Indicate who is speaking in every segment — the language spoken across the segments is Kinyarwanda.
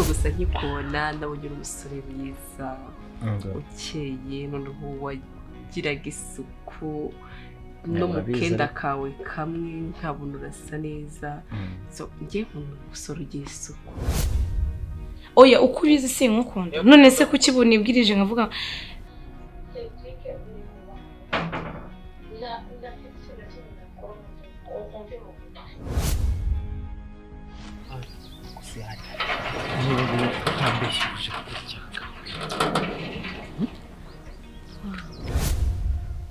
Speaker 1: ariko gusa nkikubona ndabonye umusore mwiza ukeye noneho wagiraga isuku no mu kenda kawe kamwe nkabona urasa neza so ngiye nkunda umusore ugira isuku.
Speaker 2: Oya ukurize sinkukunda none se kuki bunibwirije nkavuga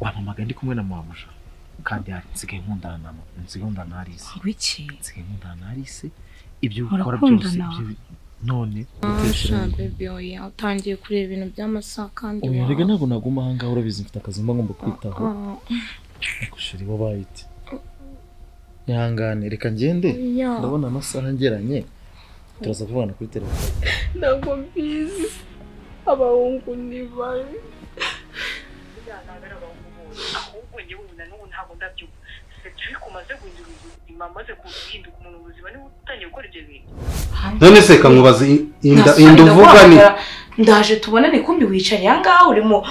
Speaker 3: wamamaga ndi kumwe na mabuja kandi hari nsigaye nkundana na Alice.
Speaker 2: Wiki
Speaker 3: nsigaye nkundana na Alice ibyo ukora byose none
Speaker 2: utesha baby oya utangiye kureba ibintu by'amasaha kandi
Speaker 3: oya rega ntabwo naguma hanga urabizi mfite akazi mba ngomba kwitaho akushiri wabayite ihangane reka ngende ndabona amasaha ngeranye turaza kuvana kuri telefone.
Speaker 1: Ntabwo mbizi abahungu ni babi
Speaker 4: ahubwo nyewe nanone ntabwo ndabyuka Cedric umaze guhindura ubuzima maze guhinduka umuntu ubuzima niba utangiye gukora ibyo bintu
Speaker 5: none se kamubaza inda uvuga ni
Speaker 2: ndaje tubonane kumbi wicari yanga urimo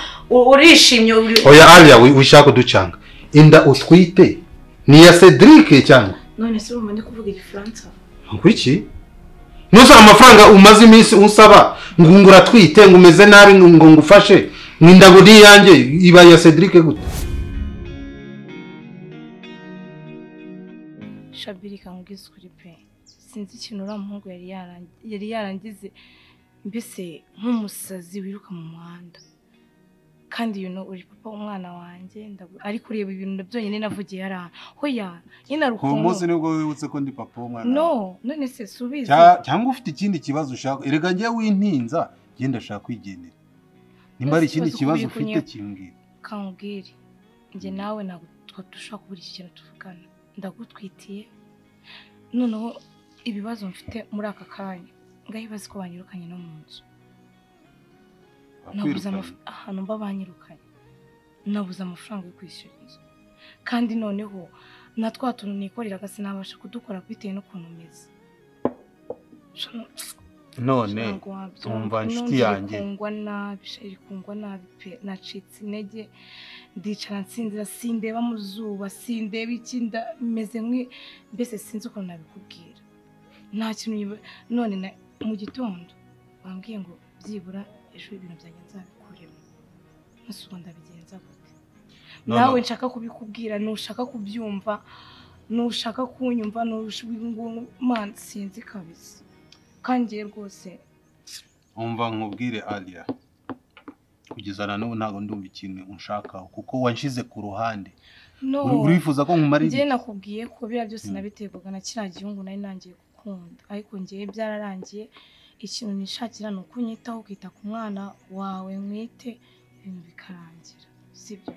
Speaker 2: urishimye
Speaker 5: oya Alia wishaka kuducanga inda utwite ni ya Cedric cyane
Speaker 2: none se urumva ndi kuvuga igifaransa
Speaker 5: ngwiki nusa amafaranga umaze iminsi unsaba ngungura twite ngumeze nabi ngo ngufashe n'indaguri yanjye iba ya Cedric gute
Speaker 2: Shabiri kangize kuri pe sinzi ikintu uramuhungu yari yarangize mbese nk'umusazi wiruka mu muhanda kandi uri papa umwana wanjye ariko ureba ibintu byonyine navugiye ara hoya nyina rukundo
Speaker 6: umunsi nibwo wibutse ko ndi papa umwana
Speaker 2: none se subize
Speaker 6: cyangwa ufite ikindi kibazo ushaka erega ngiye wintinza genda ashaka kwigenera nimba ari ikindi kibazo ufite kimbwira
Speaker 2: kambwire nge nawe ntabwo dushaka kubura iki kintu tuvugana ndagutwitiye noneho ibibazo mfite muri aka kanya ngahibaze ko banyirukanye no mu nzu nabuze ahantu mba banyirukanye nabuze amafaranga yo kwishyura inzu kandi noneho na twa tuntu nikoreraga sinabasha kudukora bitewe n'ukuntu umeze
Speaker 6: none umva nshuti yanjye
Speaker 2: kungwa nabi pe nacitse intege ndicara nsinzira sindeba mu zuba sindeba ikinda meze mbese sinzi uko nabikubwira nta kintu none mu gitondo bambwiye ngo byibura ejo ibintu byanjye nzabikuremo nasuba ndabigenza gute nawe nshaka kubikubwira nushaka kubyumva nushaka kunyumva man sinzi kabisa kandi rwose
Speaker 6: umva nkubwire Alia kugeza na none ntabwo ndumva ikintu unshakaho kuko wanshize ku ruhande urifuza ko nkumara
Speaker 2: njye nakubwiye ko bira byose nabitegaga na kiriya gihungu nari nangiye gukunda ariko ngiye byararangiye ikintu nishakira ni ukunyitaho ukita ku mwana wawe mwite ibintu bikarangira sibyo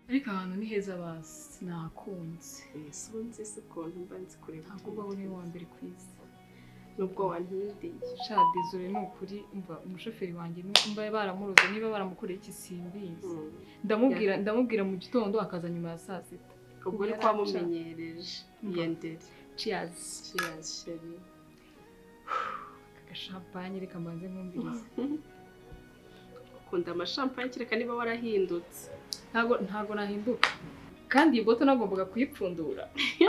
Speaker 7: ariko ahantu ni heza basi nakunze
Speaker 1: sinzi se ukuntu mba nzi kureba
Speaker 7: ntabwo uba uri wa mbere ku isi
Speaker 1: nubwo wantindeye
Speaker 7: sha désolé ni ukuri umva umushoferi wanjye mba baramuroze niba baramukoreye iki simbizi ndamubwira mu gitondo akaza nyuma ya saa sita
Speaker 1: ubwo ni kwa mumenyereje yendere
Speaker 7: cheers
Speaker 1: sheri
Speaker 7: champagne reka mbanze nkumbirize
Speaker 1: ukunda amashampanye kireka niba warahindutse
Speaker 7: ntago nahinduka kandi iyi boto nagombaga kuyipfundura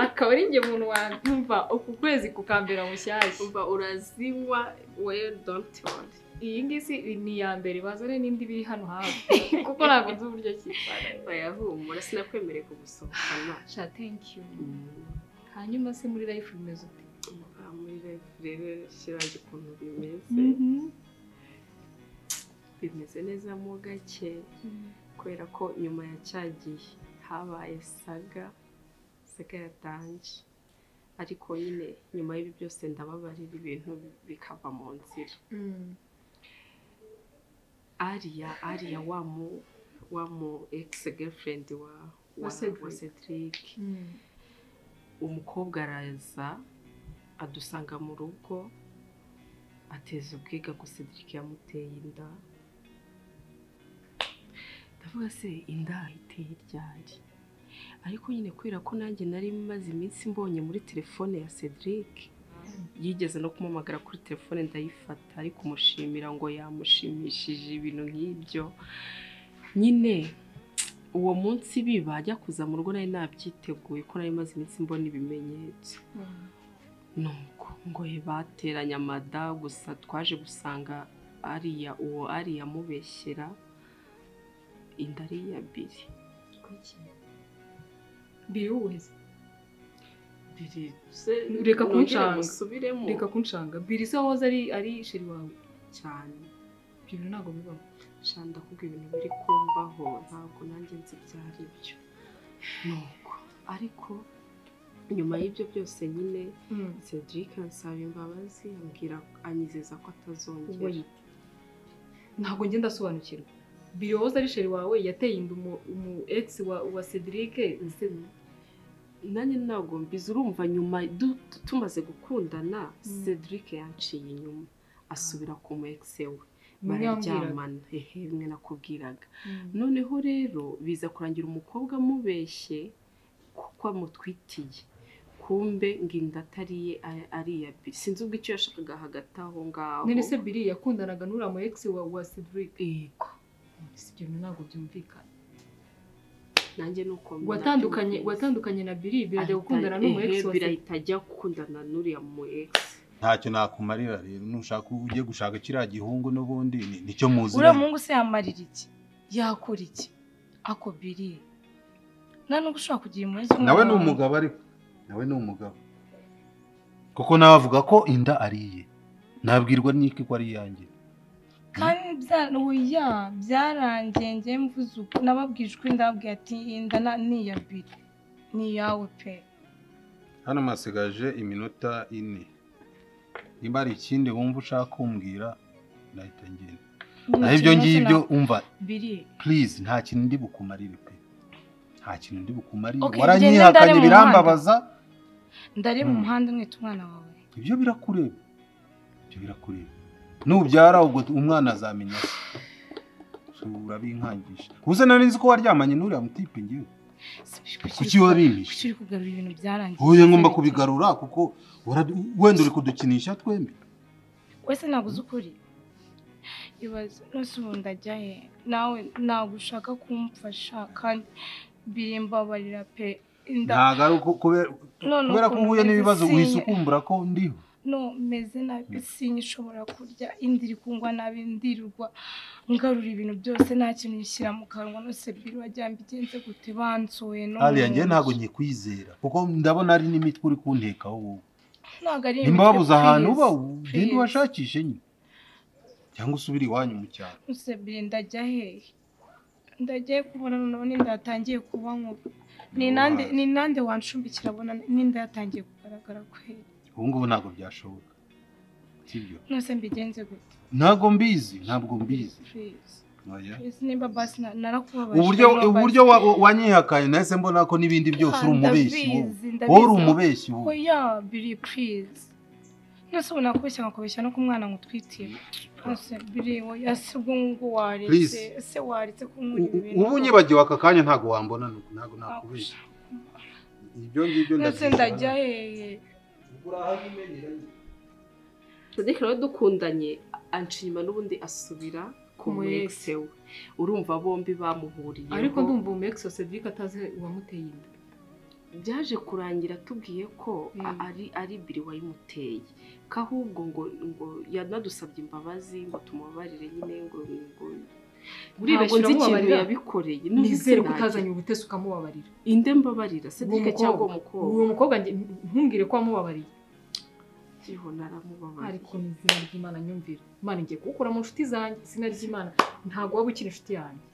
Speaker 7: akaba ari nge muntu wumva uku kwezi kukambera mushyashya
Speaker 1: umva urazinywa we don't worry
Speaker 7: iyi ngisi ni ya mbere bazane n'indi biri hano hafi kuko ntabwo nzi uburyo cyitwara
Speaker 1: bayahumura sinakwemereye kugusohokana
Speaker 7: sha thank you hanyuma se muri life bimeze ute
Speaker 1: muri life rero shirange ukuntu bimeze neza mu gake kubera ko nyuma ya cyagiye habaye saga yatanje ariko nyine nyuma y'ibi byose ndababarira ibintu bikava mu nzira Alia wa mu ex girlfriend wa Cedric umukobwa araza adusanga mu rugo ateza ubwiga ko Cedric yamuteye inda ndavuga se inda iteye ryari, ariko nyine kubera ko nanjye nari maze iminsi mbonye muri telefone ya Cedric yigeze no kumamagara kuri telefone ndayifata ariko kumushimira ngo yamushimishije ibintu nk'ibyo nyine uwo munsi biba ajya kuza mu rugo nari nabyiteguye ko nari maze iminsi mbona ibimenyetso nuko ngo bateranye amada gusa twaje gusanga uwo ari yamubeshyera inda ari iya Biri.
Speaker 7: Biri uweze
Speaker 1: Biri
Speaker 7: reka kunshanga Biri se wahoze ari sheri wawe
Speaker 1: cyane
Speaker 7: ibyo bintu ntabwo bibaho
Speaker 1: shanda kuko ibintu biri kumbaho ntabwo nanjye nzi byari byo nuko ariko nyuma y'ibyo byose nyine Cedric ansaba imbabazi anyizeza ko atazongera.
Speaker 7: Ntabwo njye ndasobanukirwa Biri wahoze ari sheri wawe yateye inda umu ex wa Cedric
Speaker 1: nanjye ntabwo mbizi urumva nyuma tumaze gukundana Cedric yanciye inyuma asubira ku mu ex we bararyamana bimwe nakubwiraga noneho rero biza kurangira umukobwa amubeshye kuko amutwitiye kumbe ngo inda atariye ari iya Biri sinzi ubwo icyo yashakaga hagati aho ngaho.
Speaker 7: None se Biri yakundanaga n'uriya mu ex wa Cedric?
Speaker 1: Yego
Speaker 7: ibyo ntabwo byumvikana.
Speaker 1: Nanjye nuko
Speaker 7: watandukanye na Biri birajya gukundana n'umu ex wa
Speaker 1: Biri itajya gukundana n'uriya mu ex.
Speaker 6: Ntacyo nakumarira rero nushaka ujye gushaka kiriya gihungu n'ubundi nicyo muzi.
Speaker 2: Uriya mungu se yamarira iki yakora iki ako Biri nta nubwo ushobora kugira impuhwe
Speaker 6: nawe ni umugabo ariko nawe ni umugabo kuko nawe avuga ko inda ariye nabwirwa n'iki ko ari iyanjye
Speaker 2: kandi byarangiye njye mvuze uko nababwijwe ndababwiye ati inda ni iya Biri ni iyawe pe.
Speaker 6: Hano masigaje iminota 4 nimba ari ikindi wumva ushaka kumbwira nahita ngenda naho ibyo ngibyo umva
Speaker 2: Biri
Speaker 6: please nta kintu ndi bukumarire pe nta kintu ndi bukumarire waranyihakanye birambabaza
Speaker 2: ndari mu muhanda mwita umwana wawe
Speaker 6: ibyo birakureba nubyara ubwo umwana azamenya urabinkangisha ubuze nari nzi ko waryamanye n'uriya mutipe ngiwe kuki wabimpishe
Speaker 2: kuki uri kugarura ibintu byarangiye
Speaker 6: oya ngomba kubigarura kuko wenda uri kudukinisha twembi
Speaker 2: wese ntabwo uzi ukuri ibaze nose ubu ndajya he nawe ntabwo ushaka kumfasha kandi birimbabarira pe
Speaker 6: ntabwo ari kubera ko uhuye n'ibibazo uhise ukumbura ko ndiho
Speaker 2: no meze nabi sinshobora kurya indi iri kungwa nabi ndirirwa ngarura ibintu byose nta kintu gishyira mu kanwa nose Biri wajya mbigenze gute bansoye no
Speaker 6: Aliya njye ntabwo nyikwizera kuko ndabona ari n'imitwe uri kuntekaho wowe
Speaker 2: ntabwo ari
Speaker 6: imbabuza ahantu uba ugenda washakishe nyine cyangwa usubire iwanyu mu cyaro
Speaker 2: nose Biri ndajya hehe ndagiye kubona none ndatangiye kuba nkuba ni nande wanshumbikira abona n'inda yatangiye kugaragara kweli
Speaker 6: ubu ngubu ntabwo byashoboka sibyo
Speaker 2: nose mbigenze gute
Speaker 6: ntabwo mbizi
Speaker 2: nimba basi narakubabaje
Speaker 6: uburyo wanyihakaye nahise mbona ko n'ibindi byose uri umubeshyi wowe uri umubeshyi wowe
Speaker 2: oya Biri please nose ubona kubeshya no ku mwana ngutwitiye nose Biri oya se ubwo ngo waretse se waretse kumurira ibintu
Speaker 6: ubu nyibagiwe aka kanya ntabwo wambona ntabwo nakubeshya ibyo ngibyo
Speaker 2: ndajya hehe
Speaker 1: Cedric rero dukundanye anca inyuma n'ubundi asubira ku mu ex we urumva bombi bamuhuriye
Speaker 7: ariko ndumva umu ex wa Cedric atazi uwamuteye inda
Speaker 1: byaje kurangira tubwiye ko ari Biri wayimuteye kahubwo ngo yanadusabye imbabazi ngo tumubabarire nyine ngo uribeshya ikintu yabikoreye
Speaker 7: nizere ko utazanye ubutesi ukamubabarira
Speaker 1: inde mbabarira Cedric cyangwa umukobwa
Speaker 7: uwo mukobwa ntumbwire ko wamubabariye
Speaker 1: iho naramubabariye
Speaker 7: ariko n'izina ry'Imana nyumvira Imana ngiye gukura mu nshuti zanjye izina ry'Imana ntabwo waba ukiri inshuti yanjye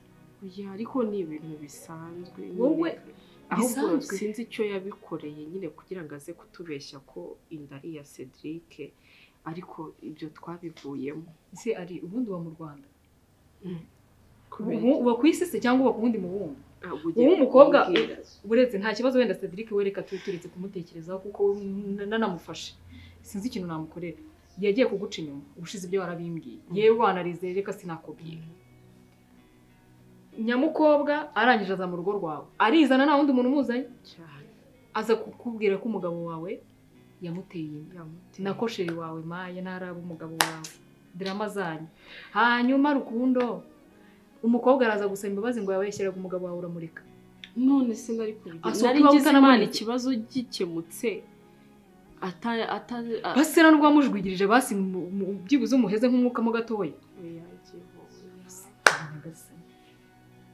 Speaker 1: oya ariko ni ibintu bisanzwe
Speaker 7: wowe
Speaker 1: ahubwo sinzi icyo yabikoreye nyine kugira ngo aze kutubeshya ko inda ari iya Cedric ariko ibyo twabivuyemo
Speaker 7: ese ari ubundi wa mu Rwanda uba ku isi se cyangwa uba ku wundi mubumbe uwo mukobwa uretse nta kibazo wenda Cedric wereka turetse kumutekerezaho kuko nanamufashe sinzi ikintu namukorera yagiye kuguca inyuma ubushize ibyo warabimbwiye yewe wanarize reka sinakubwira nyamukobwa arangije aza mu rugo rwawe arizana nta wundi muntu umuzanye aza kukubwira ko umugabo wawe yamuteye nako sheri wawe maye ntaraba umugabo wawe drama zanyu hanyuma rukundo umukobwa araza gusaba imbabazi ngo yabeshyeraga umugabo wawe uramureka
Speaker 1: none se ngari kubigira nari ngize imana ikibazo gikemutse
Speaker 7: basera n'ubwo wamujwigirije basi byibuze umuheze nk'umwuka mo gatoya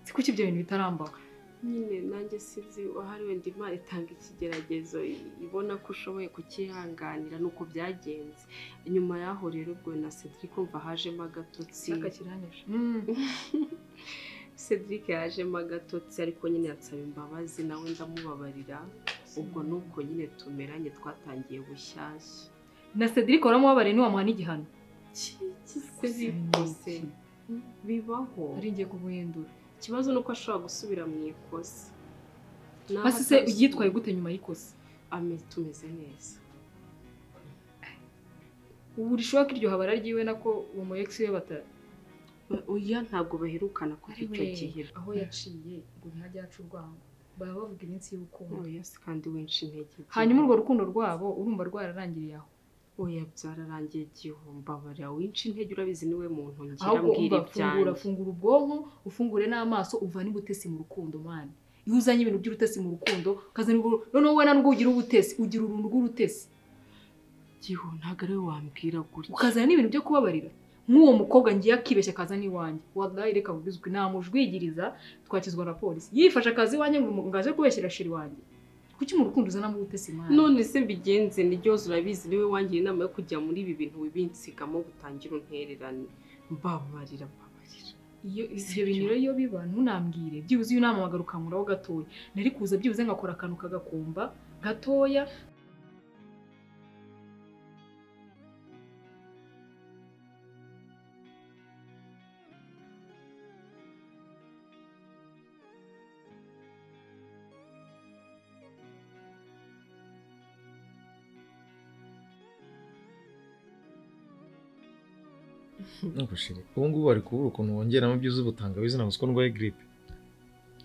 Speaker 7: si kuki ibyo bintu bitarambaho
Speaker 1: nyine nanjye sinzi wahariwe ndima itanga ikigeragezo ibona ko ushoboye kukihanganira nuko byagenze nyuma yaho rero ubwo na Cedric umva hajemo agatotsi Cedric yajemo agatotsi ariko nyine yatsaba imbabazi nawe ndamubabarira ubwo nuko nyine tumeranye twatangiye bushyashya
Speaker 7: na Cedric waramubabarira ntiwamuha n'igihano
Speaker 1: kose bibaho
Speaker 7: ari ngiye kuguhindura
Speaker 1: ikibazo nuko ashobora gusubira mu ikosa
Speaker 7: basi se yitwaye gute nyuma y'ikosa
Speaker 1: tumeze neza
Speaker 7: ubu rishoboka iryo habara ryiwe nako uwo mu ex we
Speaker 1: oya ntabwo baherukana kuva icyo gihe
Speaker 7: aho yaciye ngo ntajya aca urwango baba bavuga iminsi y'urukundo
Speaker 1: oya kandi winshi intege
Speaker 7: hanyuma urwo rukundo rwabo urumva rwararangiriye aho
Speaker 1: oya byararangiye igihomba bari winshi intege urabizi niwe muntu ngira mbwira ibyanjye
Speaker 7: fungura ubwonko ufungure n'amaso uvana ubutesi mu rukundo mani iyo uzanye ibintu by'urutesi mu rukundo kazana noneho wowe nubwo ugira ubutesi ugira uruntu rw'urutesi
Speaker 1: giho ntago ari wambwira gutya
Speaker 7: ukazana n'ibintu byo kubabarira nk'uwo mukobwa ngiye akibeshya akaza n'iwanjye wallahi reka bubizwe namujwigiriza twakizwa na polisi yifashe akazi iwanjye ngo ngaje kubeshyira shiri wanjye kuki mu rukundo uzana mu butesi mwana
Speaker 1: none se mbigenze niryoze urabizi niwe wangiye inama yo kujya muri ibi bintu wibinsigamo gutangira untererane mbabarira
Speaker 7: iyo ibyo bintu iyo biba ntunambwire byibuze iyo nama magaruka nkuraho gatoya nari kuza byibuze ngakora akantu kagakumba gatoya
Speaker 3: Nakushire. Ubu ngubu bari kubura ukuntu wongeramo byuze ubutangawizi na musiko ndwaye grippe.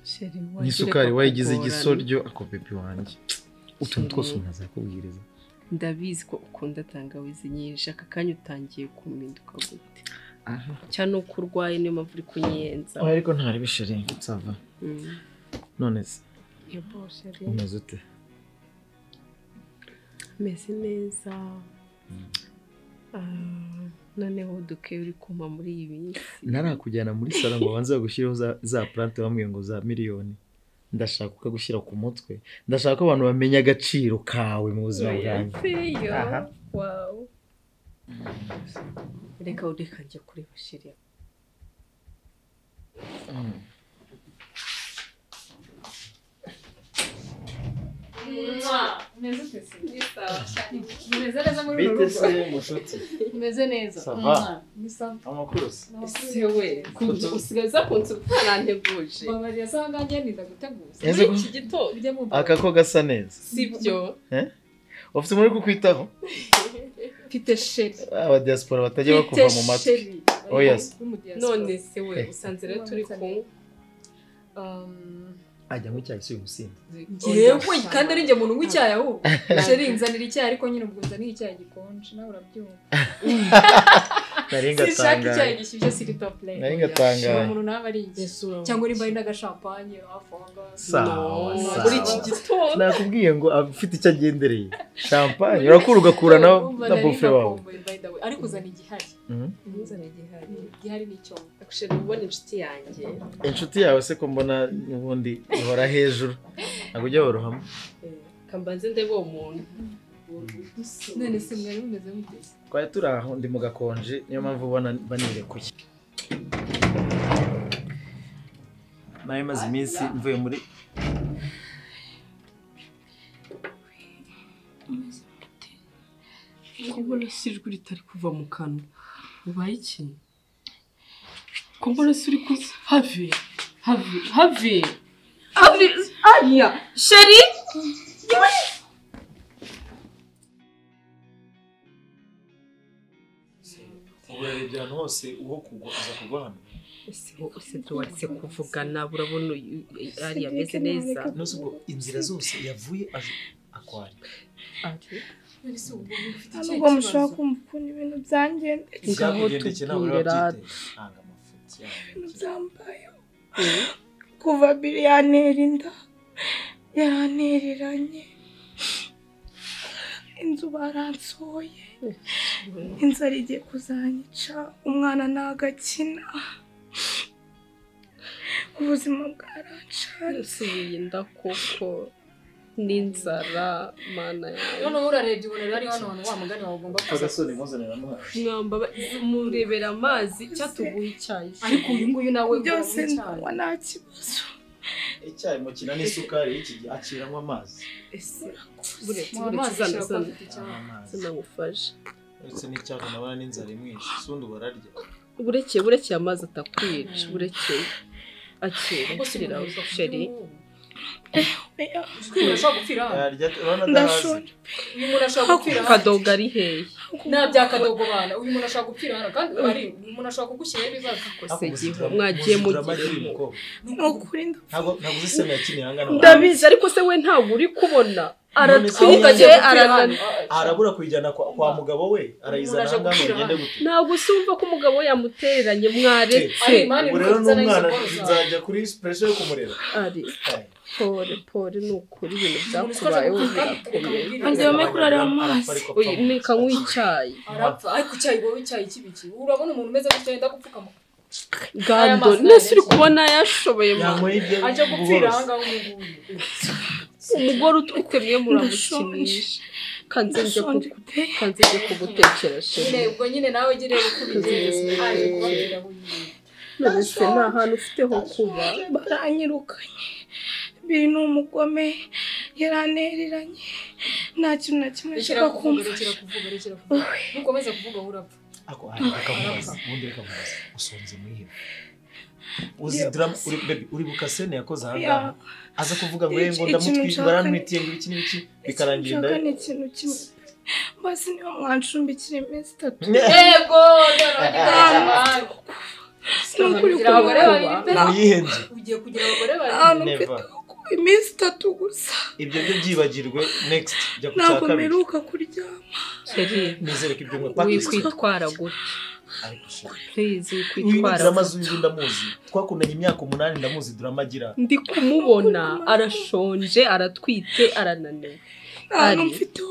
Speaker 1: Sheri
Speaker 3: Nisukari wayigize igisoryo ako pepi wanjye. Utuntu twose umuntu azakubwiriza.
Speaker 1: Ndabizi ko ukunda tangawizi nyinshi aka kanya utangiye kuminduka gute. Cyane uko urwaye niyo mpamvu uri kunyenza.
Speaker 3: Ariko ntari bisheri ngitsava. None se.
Speaker 1: Yebo sheri.
Speaker 3: Umeze ute?
Speaker 1: Meze neza. Noneho duke uri kuma muri ibi minsi.
Speaker 3: Narakujyana muri sala ngo banze gushyiraho za plante bamwe ngo za miliyoni. Ndashaka ukagushyira ku mutwe. Ndashaka ko abantu bamenya agaciro kawe mu buzima bwanjye.
Speaker 1: Wow. Reka udekanje kuri bashiriya.
Speaker 7: Umeze neza muri uru rugo.
Speaker 3: Bitese mushuti.
Speaker 7: Umeze neza.
Speaker 3: Amakuru se.
Speaker 1: Sewe usigaza kunzu ntanteguje.
Speaker 7: Babariya sanga ngende ndaguteguza.
Speaker 1: Iki gitondo
Speaker 3: aka ko gasa neza.
Speaker 1: Sibyo.
Speaker 3: Ufite muri kukwitaho?
Speaker 7: Mfite sheri.
Speaker 3: Aba diaspora batajya bakuva mu matwi. Oh yes.
Speaker 1: None se we usanze rero turi kumwe.
Speaker 3: Ajya mu cyayi si umusinzi.
Speaker 7: Yewe kandi ari nge muntu ngwicyaye aho. Sheri nzanira icyayi ariko nyine ubwo nzanira icyayi gikonje nawe urabyumva.
Speaker 3: Naringa tanga.
Speaker 7: Sishaka icyayi gishyushye siri top lane.
Speaker 3: Naringa tanga.
Speaker 7: Umuntu naba ari iki. Cyangwa nimba ari n'agashampanye afanga.
Speaker 3: Sawa.
Speaker 1: Muri iki gitondo.
Speaker 3: Nakubwiye ngo afite icyo agendereye. Champagne urakura ugakura na buffet wawe.
Speaker 7: Ariko uzana igihari. Uzana igihari. Igihari n'icyo.
Speaker 1: Akushira ubona inshuti yanjye.
Speaker 3: Inshuti yawe se ko mbona ubundi ihora hejuru. Ntabwo ujya worohamo.
Speaker 1: Kambanze ndebe uwo muntu.
Speaker 7: None se mwari mumeze mute?
Speaker 3: Twari turi aho ndi mu gakonje niyo mpamvu ubona banirekuye. Nawe maze iminsi mvuye muri
Speaker 1: Kumbona sijwi ritari kuva mu kanwa. Ubaye iki? Kumbona suri ku have. Aya, Sheri.
Speaker 3: ubu ibyantu hose uho kugwa aza kugwa hano.
Speaker 1: ese tuwaretse kuvugana urabona ari ameze neza
Speaker 3: nose ubwo inzira zose yavuye aje akwari
Speaker 2: nubwo mushobora kumva ukuntu ibintu byangendekeye
Speaker 1: ngaho tubwirira
Speaker 2: ibintu byambayeho kuva biri yantera inda yarantereranye inzu baransohoye inzara igiye kuzanyica umwana nagakina ubuzima bwarancanye
Speaker 1: usubiye inda koko n'inzara mana yawe
Speaker 7: none urarebye ubona rero ari hano hantu wa mugani wawe ugomba
Speaker 3: agasoni muzanira amazi
Speaker 1: mwamba murebera amazi cyatuguha icyayi
Speaker 7: ariko uyu nguyu nawe
Speaker 2: byose ndanywa nta kibazo
Speaker 3: icyayi mukina n'isukari iki aciramo amazi
Speaker 1: ese
Speaker 7: amazi
Speaker 1: sinagufasha
Speaker 3: uretse n'icyaka nabona n'inzara imwishe sundi bararya
Speaker 1: burekeye amazi atakwica burekeye akira sheri
Speaker 7: urashobora gupfira hano
Speaker 2: ndashonje
Speaker 7: uyu muntu ashobora gupfira hano
Speaker 1: kadogo ari hehe
Speaker 7: nta bya kadogo bana uyu muntu ashobora gupfira hano kandi ari umuntu ashobora kugushyiraho ibibazo
Speaker 1: kose giho mwagiye mu
Speaker 2: ukuri
Speaker 3: ntabwo uzi se yakiniye hangana
Speaker 1: ndabizi ariko se we ntabwo uri kubona aratwikaje aranana
Speaker 3: arabura kuyijyana kwa mugabo we arayizana hangana ugende gute
Speaker 1: ntabwo usumva ko umugabo we yamutereranye mwaretse
Speaker 3: ubu rero n'umwana nzajya kuri special yo kumurera
Speaker 1: ari pole ni ukuri ibintu byakubayeho birakomeye
Speaker 2: hanze bame kurara amazi
Speaker 1: nika nk'icyayi
Speaker 7: arapfa ariko icyayi wowe icyayi kibiki urabona umuntu umeze gutya yenda gupfukama
Speaker 1: gando nese uri kubona yashoboye
Speaker 7: aje gupfira ahangaha nguyu
Speaker 1: umugore utwite mwe muramukinisha kanze kugutekera sheri
Speaker 7: ubwo nyine nawe gire ukubigeze aje kubabwira aho
Speaker 1: none se nta hantu ufite ho kuba
Speaker 2: baranyirukanye biri n'umugome yarantereranye nta kintu na kimwe ashaka kumva
Speaker 7: nukomeza kuvuga urapfa
Speaker 3: ako akamubaza ubundi rekamubaza usonze muyihe uzi drama uri bukasene yakoze ahangaha aza kuvuga ngo ngo ndamutwika baranwitiye ngo iki n'iki bikarangira inda
Speaker 2: ni ikintu kimwe basi niyo mwancumbikira iminsi 3
Speaker 7: yego
Speaker 3: muyihenze
Speaker 7: ugiye kugira abagore
Speaker 2: bari iminsi 3 gusa
Speaker 3: ibyo byo byibagirwe next jya ku
Speaker 2: ntabwo
Speaker 3: cyaka
Speaker 2: mperuka kuryama
Speaker 3: nizere ko ibyo
Speaker 1: wikwitwara gute please wikwitwara
Speaker 3: drama z'uyu ndamuzi twakundanye imyaka 8 ndamuzi drama agira
Speaker 1: ndi kumubona arashonje aratwite arananiwe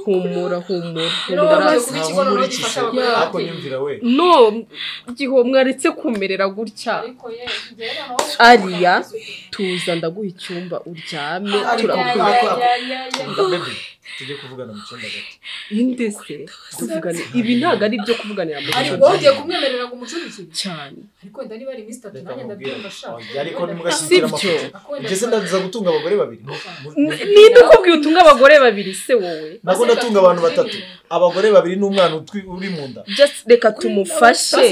Speaker 1: humura
Speaker 3: ako nyumvira we
Speaker 1: no giho mwaretse kumerera gutya ariya tuza ndaguha icyumba uryame
Speaker 3: turakuye tujye kuvugana mu cyumba gato
Speaker 1: indese kuvugana ibi ntago ari byo kuvuganira mu
Speaker 7: cyumba ariko ugiye kumwemerera ngo umucumbikire
Speaker 1: cyane
Speaker 7: ariko ndani bari Mr. Tunanya ndabyumva shaka
Speaker 3: ariko nimugashikira amafoto ngeze ndaza gutunga abagore babiri
Speaker 1: ninde kubwiye utunga abagore babiri se wowe
Speaker 3: nako ndatunga abantu 3 abagore babiri n'umwana uri mu nda
Speaker 1: just reka tumufashe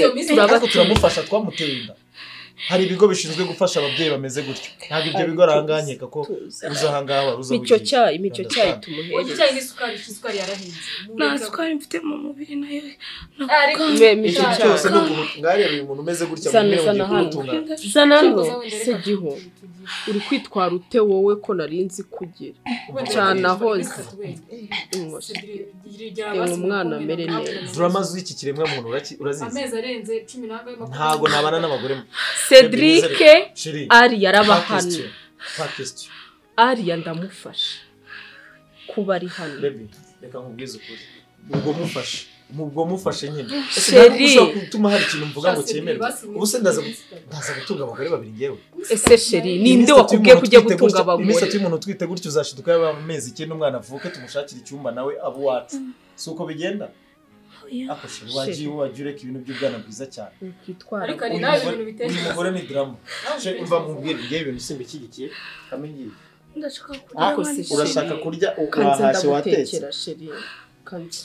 Speaker 3: turamufasha twamuteye inda hari ibigo bishinzwe gufasha ababyeyi bameze gutyo ntabwo ibyo bigo aranganyeka ko uzahangaha waruza
Speaker 1: icyo cyayi tumuhere
Speaker 7: icyayi n'isukari yarahinze
Speaker 2: nta sukari mfite mu mubiri nayo
Speaker 3: icyo cyose ngari uyu muntu umeze gutya
Speaker 1: zana se giho uri kwitwara ute wowe ko narinzi kugira cyane ahoze umwana amere neza
Speaker 3: drama z'iki kiremwa muntu urazizi
Speaker 7: amezi arenze 10
Speaker 3: ntago nabana n'abagore
Speaker 1: Cedric ari yarabahana ari ndamufasha kuba ari hano
Speaker 3: reka nkubwize ukuri ubwo mufashe nyine
Speaker 1: Sheri
Speaker 3: gutuma hari ikintu mvuga ngo cyemerwe ubu se ndaza gutunga abagore babiri ngewe
Speaker 1: ese Sheri ninde wakubwiye kujya gutunga abagore
Speaker 3: imisatsi y'umuntu twite gutyo uzashiduka yaba amezi 9 umwana avuke tumushakira icyumba nawe abo wacu suko bigenda ako Sheri wagiye ureka ibintu by'ubwana bwiza cyane
Speaker 7: ariko ari nawe ibintu biteye
Speaker 3: umugore ni drama Sheri umva mubwire ngewe ibintu simbikigikiye kamengiye
Speaker 2: ndashaka kurya
Speaker 3: urashaka kurya
Speaker 1: ukahashye watekera Sheri kanze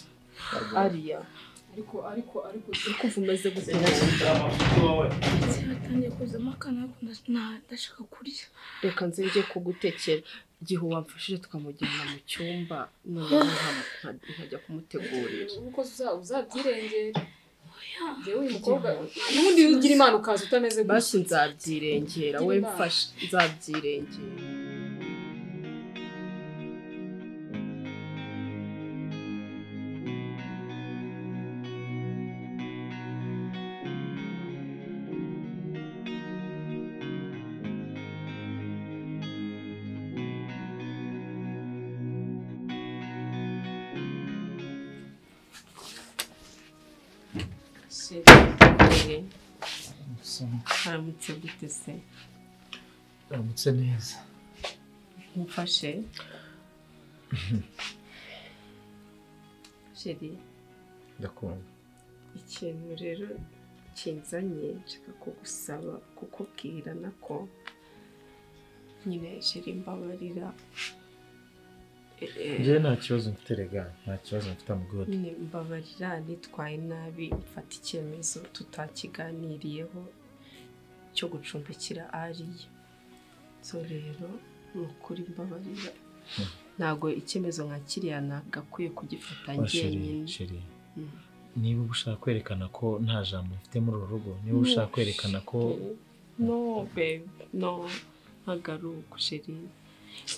Speaker 1: ariya ariko umeze gutera
Speaker 2: cyatangiye kuzamo akana ndashaka kurya
Speaker 1: reka nze njye kugutekera igihe wamfashije tukamujyana mu cyumba noneho nkajya kumutegurira
Speaker 7: uko uzabyirengera Jewe uyu mukobwa n'undi ugira imana ukaza utameze gutya.
Speaker 1: Basi nzabyirengera we mfasha nzabyirengera. Haramutse gute se?
Speaker 3: Haramutse neza.
Speaker 1: Mfashe. Sheri.
Speaker 3: Ndakumva.
Speaker 1: Ikintu rero kinzanye nshaka kugusaba kukubwira nako nyine Sheri mbabarira.
Speaker 3: Njye nta kibazo mfite rega, nta kibazo mfite amugode.
Speaker 1: Nyine mbabarira nitwaye nabi mfata icyemezo tutakiganiriyeho cyo gucumbikira ariya. So rero nukuri mbabarira. Ntago icyemezo nka kiriya nagakwiye kugifata njyenyine.
Speaker 3: Sheri. Niba ushaka kwerekana ko nta jambo mfite muri uru rugo, niba ushaka kwerekana ko
Speaker 1: no babe, no ntagaruka Sheri.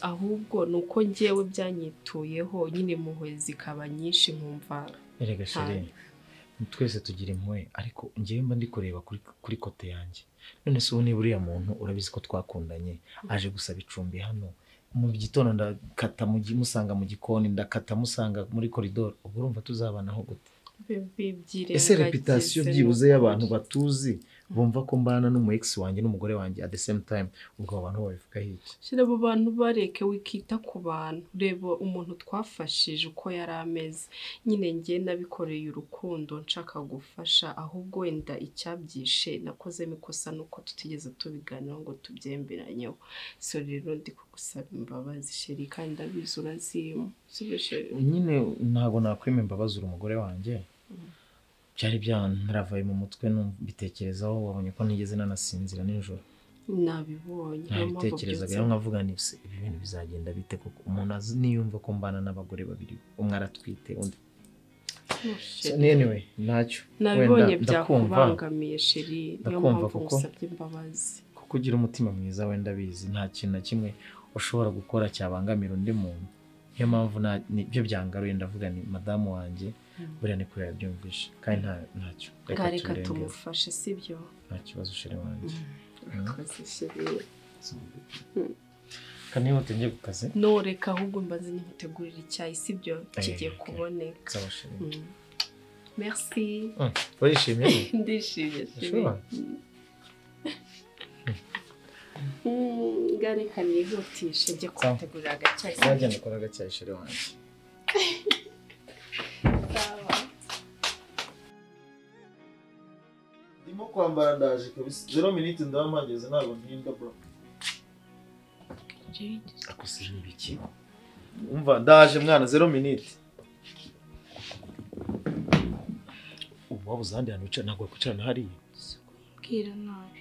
Speaker 1: Ahubwo nuko njyewe byanyituyeho nyine muhwe zikaba nyinshi nkumva.
Speaker 3: Erega Sheri, twese tugira impuhwe ariko njyewe mba ndi kureba kuri kote yanjye. None se ubu niba uriya muntu urabizi ko twakundanye aje gusaba icumbi hano mu gitondo ndakata musanga mu gikoni ndakata musanga muri koridoro, ubwo urumva tuzabanaho gute? Ese reputation byibuze y'abantu batuzi bumva ko mbana n'umu ex wanjye n'umugore wanjye at the same time, ubwo abantu babivuga hiki?
Speaker 1: Shira abo bantu bareke wikita ku bantu, reba umuntu twafashije uko yari ameze. Nyine ngiye nabikoreye urukundo nshaka gufasha, ahubwo wenda icyabyishe nakozemo ikosa nuko tutigeze tubiganiraho ngo tubyemberanyeho. So rero ndi kugusaba imbabazi Sheri kandi ndabizi urazima.
Speaker 3: Nyine ntabwo nakwima imbabazi umugore wanjye. Byari byanaravaye mu mutwe bitekerezaho, wabonye ko nigeze nanasinzira nijoro.
Speaker 1: Nabibonye.
Speaker 3: Nabitekerezaga rero nkavuga ni ibi bintu bizagenda bite kuko umuntu azi niyumva ko mbana n'abagore babiri, umwe aratwite undi. Anyway, ntacyo.
Speaker 1: Nabibonye byakubangamiye Sheri, niyo mpamvu ngusabye imbabazi.
Speaker 3: Kuko ugira umutima mwiza wenda bizi nta kintu na kimwe ushobora gukora cyabangamira undi muntu. Niyo mpamvu nibyo byangaruye ndavuga ni madamu wanjye buriya ni kure yabyumvishe kandi ntacyo.
Speaker 1: Reka tumufashe sibyo?
Speaker 3: Nta kibazo Sheri wanjye.
Speaker 1: Urakoze Sheri.
Speaker 3: Kandi niba utengiye ku kazi?
Speaker 1: No, reka ahubwo mbaze nimutegurira icyayi sibyo kigiye kuboneka.
Speaker 3: Sawa Sheri.
Speaker 1: Merci.
Speaker 3: Urishimye?
Speaker 1: Ndishimye Sheri. Reka nihutishe njye kutegurira agacyayi.
Speaker 3: Wajya ndakora agacyayi Sheri wanjye. Ndimo kwambara ndaje kabisa 0 minutes ndaba mpageze ntabwo ntinda bro. Akusije ibiki? Umva ndaje mwana 0 minutes. Ubu wabuzandi hano wicara ntabwo kwicarana hariya.
Speaker 2: Bwira nabi.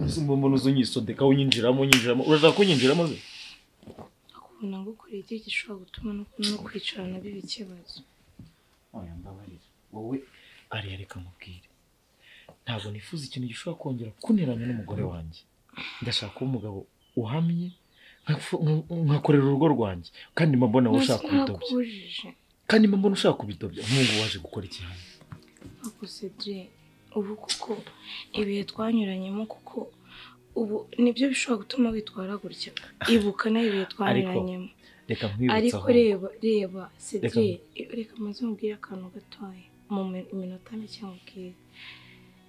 Speaker 3: Ese mbona uzonyisodeka unyinjiramo urashaka kunyinjiramo ze?
Speaker 2: Akubona ngo kuri iki gishobora gutuma no kwicarana bibi kibazo.
Speaker 3: Oya mbabarira. Wowe ari reka mubwire. Ntabwo nifuza ikintu gishobora kongera kuneranya n'umugore wanjye. Ndashaka ko umugabo uhamye nkakorera urugo rwanjye kandi mbona ushaka kubidobya. Kandi mbona ushaka kubidobya nk'ubu waje gukora iki hano?
Speaker 2: Ako Cedric ubu kuko ibihe twanyuranyemo kuko ubu nibyo bishobora gutuma witwara gutya. Ibuka nayo ibihe twanyuranyemo.
Speaker 3: Reka nkwibutsa.
Speaker 2: Ariko reba Cedric, reka maze mubwire akantu gatoya mu minota mike nkubwire.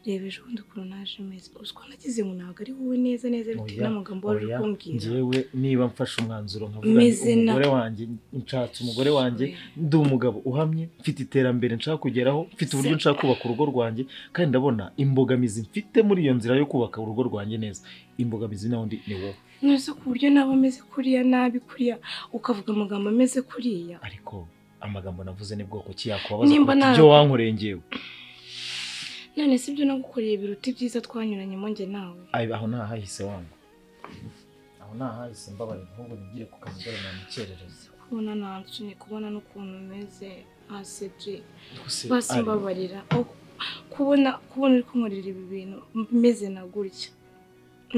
Speaker 2: Reba ejo bundi ukuntu naje meze uziko nagize ngo ntabwo ari wowe neza bitewe n'amagambo wari kumbwira.
Speaker 3: Njyewe niba mfashe umwanzuro nkavuga umugore wanjye nshatse umugore wanjye ndi umugabo uhamye mfite iterambere nshaka kugeraho mfite uburyo nshaka kubaka urugo rwanjye kandi ndabona imbogamizi mfite muri iyo nzira yo kubaka urugo rwanjye neza. Imbogamizi naho ndi ni wowe.
Speaker 2: Nose ku buryo nabo ameze kuriya nabi kuriya ukavuga amagambo ameze kuriya.
Speaker 3: Ariko amagambo navuze ni bwoko ki yakubabaza ibyo wankoreye ngewe?
Speaker 2: None sibyo nagukoreye biruti byiza twanyuranyemo nge nawe.
Speaker 3: Aho nahahise wangu. Aho nahahise mbabarira ahubwo nigire ku kazi dore namukerereza.
Speaker 2: Kubona nanshye kubona n'ukuntu umeze Cedric. Basi mbabarira. kubona uri kunkorera ibi bintu meze na gutya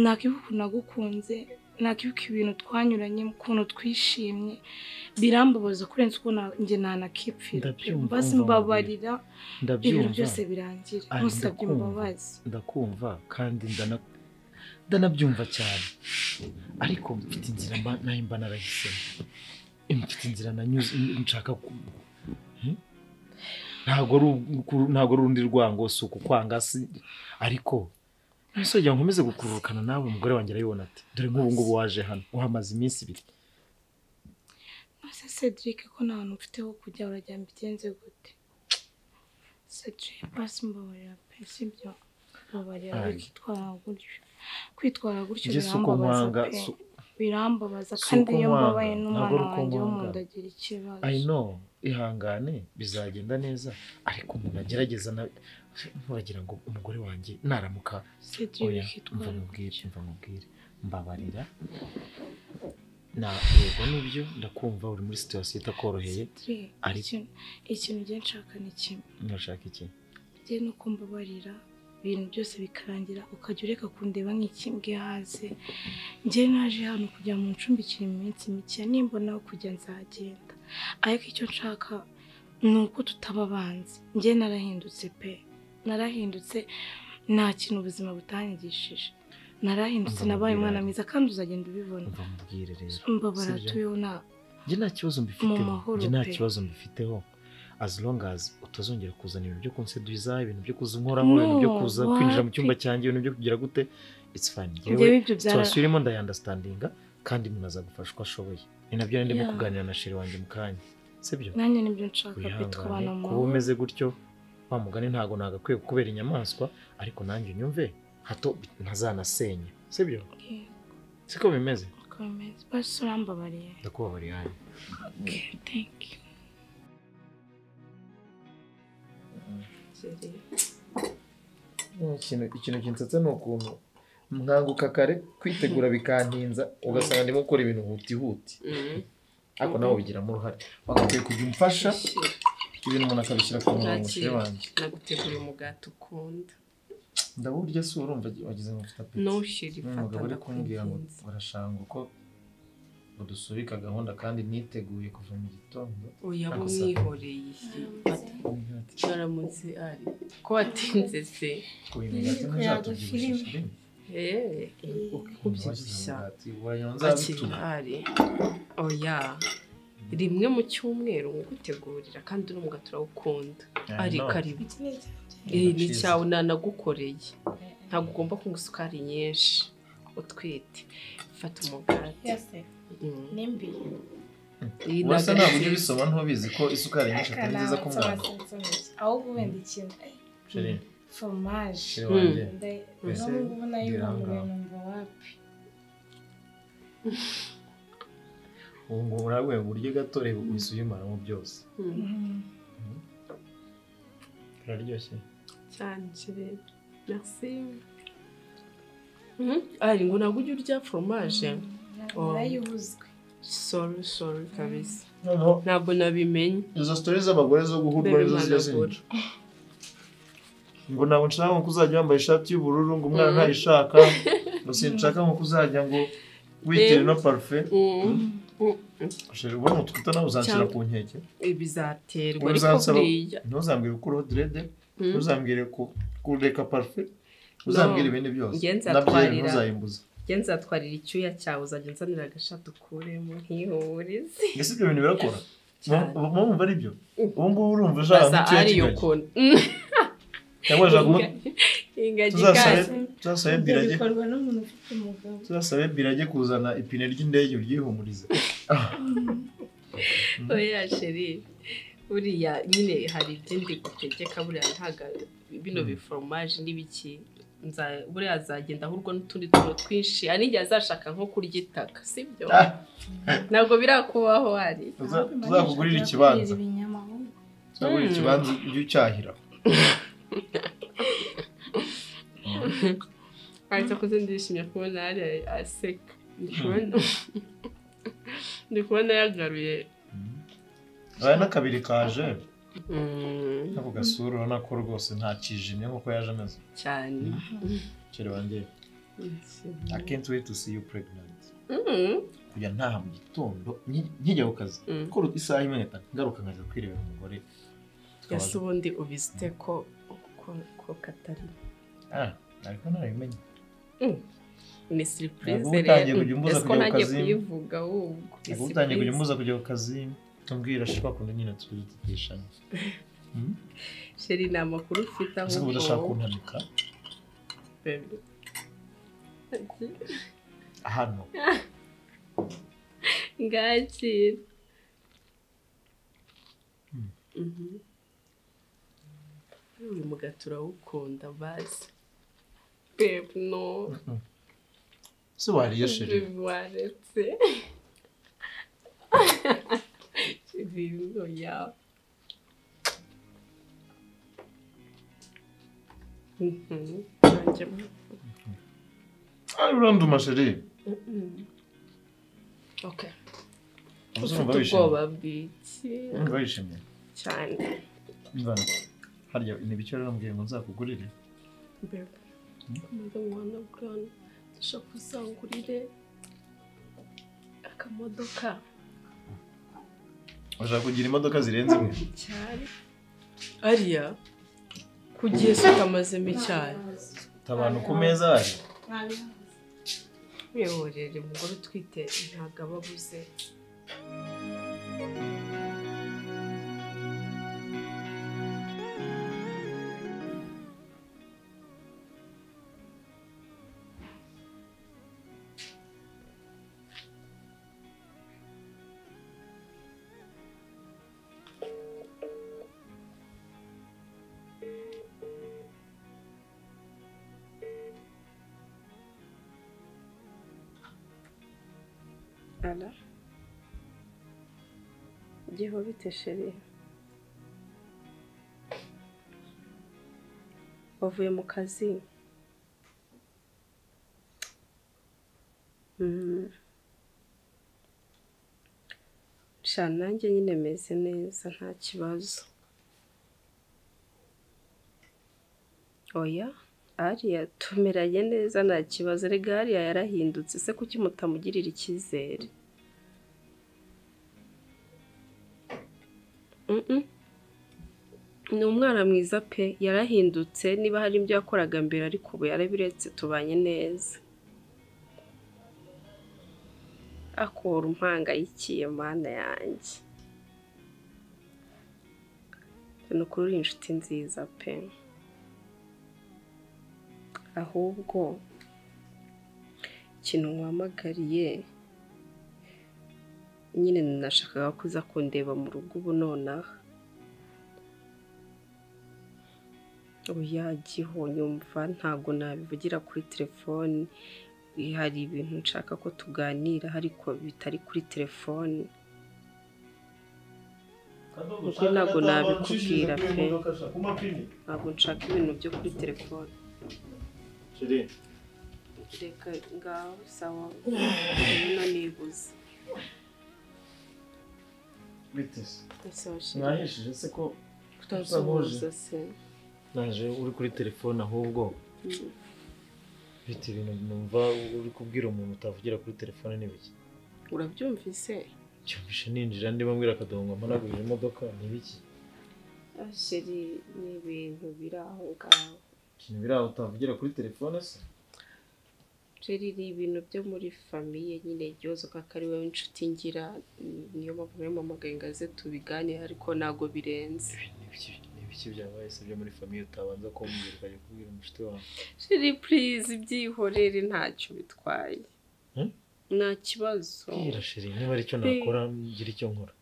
Speaker 2: nakibuka nagukunze nakibuka ibintu twanyuranye ukuntu twishimye birambabaza kurenza uko njye nanakipfira basi mbabarira ibintu byose birangira musabye imbabazi
Speaker 3: ndakumva kandi ndanabyumva cyane ariko mfite inzira mba narahisemo mfite inzira nanyuze nshaka ntabwo ari urundi rwango si ukukwanga si ariko ntusojya nkomeze gukururukana nawe umugore wanjye arayibona ati dore nk'ubu ngubu waje hano uhamaze iminsi 2
Speaker 2: ese Cedric ko nta hantu ufite ho kujya urajya mbigenze gute Cedric basi mbabarira pe sibyo mbabarira kwitwara gutyo birambabaza kandi iyo mbabaye n'umwana wanjye wo mu ndagira ikibazo
Speaker 3: I know ihangane bizagenda neza ariko umuntu agerageza nuragira ngo umugore wanjye naramuka mubwire mbabarira na yego nibyo ndakumva uri muri situation itakoroheye ariko
Speaker 2: ikintu ngiye nshaka ni kimwe
Speaker 3: nashaka iki
Speaker 2: ngiye no kumbabarira ibintu byose bikarangira ukajya ureka kundeba nk'ikimbwe haze ngiye naje hano kujya mu ncumbikira iminsi mike nimbona kujya nzagenda ariko icyo nshaka ni uko tutaba abanzi ngiye narahindutse pe narahindutse nta kintu ubuzima butanyigishije narahindutse nabaye umwana mwiza kandi uzagenda ubibona
Speaker 3: mbabwire rero
Speaker 2: mbabara tuyeho
Speaker 3: njye nta kibazo mbifiteho as long as utazongera kuzana ibintu byo kunseduza ibintu byo kuzunkoraho ibintu byo kuza kwinjira mu cyumba cyanjye ibintu byo kugira gute it's fine yewe twasubiremo ndayandastandinga kandi umuntu azagufasha uko ashoboye ni nabyo ndimo kuganira na sheri wanjye mu kanya sibyo
Speaker 2: nanjye nibyo nshaka bitwabana mu
Speaker 3: kuba umeze gutyo wa mugani ntago nagakwiye kubera inyamaswa ariko nanjye unyumve hato ntazanasenya sibyo siko bimeze
Speaker 2: basi urambabariye
Speaker 3: ndakubabariye hano
Speaker 2: okay thank you
Speaker 3: ikintu kinsatse ni ukuntu mwanguka kare kwitegura bikantinza ugasanga ndimo gukora ibintu huti ariko nawe ubigiramo uruhare bagakwiye kujya umfasha ibintu umuntu akabishyira ku murongo wanjye
Speaker 1: nagutegura umugati ukunda
Speaker 3: ndaburya si urumva wagize ngo ufite apeti
Speaker 1: ntushire ifata
Speaker 3: umugabo ari kumbwira ngo barashanga uko udusubika gahunda kandi niteguye kuva mu gitondo
Speaker 1: oya mwihoreye baramutse ari ko watinze se
Speaker 3: kubimenya ntuzatubyibushye
Speaker 1: kubyibushya ari oya rimwe mu cyumweru ngutegurira kandi n'umugati urawukunda ari karibu ni cyawe nanagukoreye ntabwo ugomba kunywa isukari nyinshi utwite fata umugati
Speaker 2: nimbi
Speaker 3: wasa ntabwo ujya ubisoma ntubizi ko isukari nyinshi atari nziza ku mwana
Speaker 2: ahubwo wenda ikintu foromaje n'ubu nayo numva wapi
Speaker 3: ubu ngubu urabona uburyo gato reba uhise uyimaramo byose biraryoshye
Speaker 1: cyane kirere merci ari ngo ntabwo ujya urya foromaje
Speaker 2: narayihuzwe
Speaker 1: sorry kabisa ntabwo nabimenye
Speaker 3: izo story z'abagore zo guhurwa nizo zigeze ngo ntabwo nshaka ngo kuzajya wambaye ishati y'ubururu ngo umwana ntayishaka ngo sinshaka ngo kuzajya ngo witere no parfait ushobora ubona utwita nawe uzanshyira ku nkeke
Speaker 1: bizaterwa ariko buriya
Speaker 3: ntuzambwire ukuraho direde ntuzambwire kureka parfait uzambwire ibindi byose nabyo ntuzayimbuza
Speaker 1: nzatwarira icyuya cyawe uzajya unzanira agashati ukuremo nkihurize
Speaker 3: ese ibyo bintu birakora mwumva ari byo ubu ngubu urumva ushaka nk'icyuya kigagi cyangwa tuzasabe birage tuzasabe birage kuzana ipine ry'indege uryihumurize
Speaker 1: oya sheri buriya nyine hari ibindi gutegeka buriya ntaga bino biforomaje n'ibiki buriya azagenda ahurwa n'utundi tuntu twinshi hari n'igihe azashaka nko kurya itaka sibyo ntabwo birakubaho hari
Speaker 3: tuzakugurira ikibanza tuzakugurira ikibanza ujye ucyahira
Speaker 1: ariko kuze ndishimye kubona ari aseka ndi kubona yagaruye
Speaker 3: aya n'akabiri kaje ako gasura urabona ko rwose nta kijimye nk'uko yaje ameze
Speaker 1: cyane
Speaker 3: chere wanjye I can't wait to see you pregnant kujya ntaha mu gitondo nkijya ku kazi ko isaha imwe ngaruka nkaza kwirebera umugore
Speaker 1: yase ubundi ubizite ko katari
Speaker 3: ariko narabimenye
Speaker 1: ni surprise rero ko nagiye kuyivuga ahubwo
Speaker 3: utangiye kujya umuza kujya ku kazi tumbwira shaka kundi nyine tubigishanye
Speaker 1: sheri ni amakuru ufite aho
Speaker 3: ubu udashaka kuntamika hano
Speaker 1: ngakira uyu mugati urawukunda bazi babe no
Speaker 3: se wariye sheri
Speaker 1: waretse ibintu yawe
Speaker 3: uranduma sheri
Speaker 1: okay
Speaker 3: ufite
Speaker 1: ubwoba bw'iki
Speaker 3: wishimye
Speaker 1: cyane
Speaker 3: mvana harya ni bicyo rero mbwiye ngo nzakugurire
Speaker 1: babe kumva mwana bwana dushaka kuzangurire akamodoka
Speaker 3: ushaka kugira imodoka zirenze imwe
Speaker 1: cyane ariya kugiye se ukamazemo icyayi
Speaker 3: abantu ku meza hari
Speaker 1: wihorere umugore utwite ntabwo aba abuze Ala Giho bite sheri wavuye mu kazi shana nanjye nyine meze neza nta kibazo oya ariya tumeranye neza nta kibazo rega ariya yarahindutse se kuki mutamugirira icyizere ni umwana mwiza pe yarahindutse niba hari ibyo yakoraga mbere ariko ubu yarabiretse tubanye neza akora umpangayikiye mana yanjye ni ukuri uri inshuti nziza pe ahubwo ikintu nkwamagariye nyine nashakaga kuza kundeba mu rugo ubu nonaha oya Giho nyumva ntabwo nabivugira kuri telefoni hari ibintu nshaka ko tuganira ariko bitari kuri telefoni kuko ntabwo nabikubwira pe ntabwo nshaka ibintu byo kuri telefoni reka ngaho sawa hino nibuze
Speaker 3: mwahishije se ko
Speaker 1: tutazuhuza se
Speaker 3: naje uri kuri telefone ahubwo bite ibintu numva uri kubwira umuntu utavugira kuri telefone n'ibiki
Speaker 1: urabyumvise
Speaker 3: cyumvishe ninjira ndimo mbwira akadongo mpanagurira imodoka n'ibiki
Speaker 1: sheri ni ibintu biri aho ngaho
Speaker 3: ikintu biri aho utavugira kuri telefone se
Speaker 1: sheri ni ibintu byo muri famiye nyine igihozo ko ari wowe inshuti ngira niyo mpamvu namuhamagaye ngo aze tubiganire ariko ntabwo birenze
Speaker 3: ibiki byabaye se byo muri famiye utabanza kumbwira ukajya kubwira umushuti wawe
Speaker 1: sheri please ibyihorere ntacyo bitwaye nta kibazo
Speaker 3: bwira sheri niba aricyo nakora ngira icyo nkora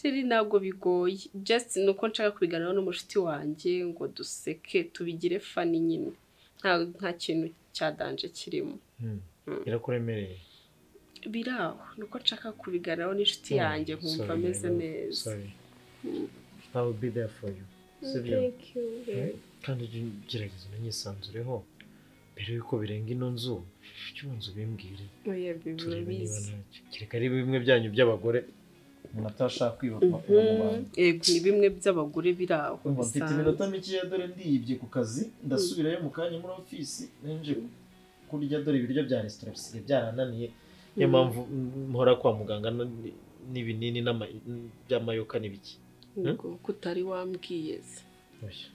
Speaker 1: sheri ntabwo bigoye just nuko nshaka kubiganiraho n'umushuti wanjye ngo duseke tubigire fani nyine nta kintu cyadanje kirimo
Speaker 3: birakuremereye
Speaker 1: biraho nuko nshaka kubiganiraho n'inshuti yanjye nkumva ameze neza
Speaker 3: I will be there for you
Speaker 1: thank you
Speaker 3: kandi gerageza unanyisanzureho mbere yuko birenga ino nzu icyo nzu bimbwire
Speaker 1: oya bibizi
Speaker 3: kereka ari bimwe byanyu by'abagore umuntu atashaka kwiba mu bantu.
Speaker 1: Yego ni bimwe by'abagore biraho.
Speaker 3: Mfite iminota mike ya dore ndiyibye ku kazi ndasubirayo mu kanya muri ofisi nenje kurya dore ibiryo bya restaurant bisigaye byarananiye. Niyo mpamvu mpora kwa muganga n'ibinini by'amayoka n'ibiki.
Speaker 1: Kutari wambwiye se.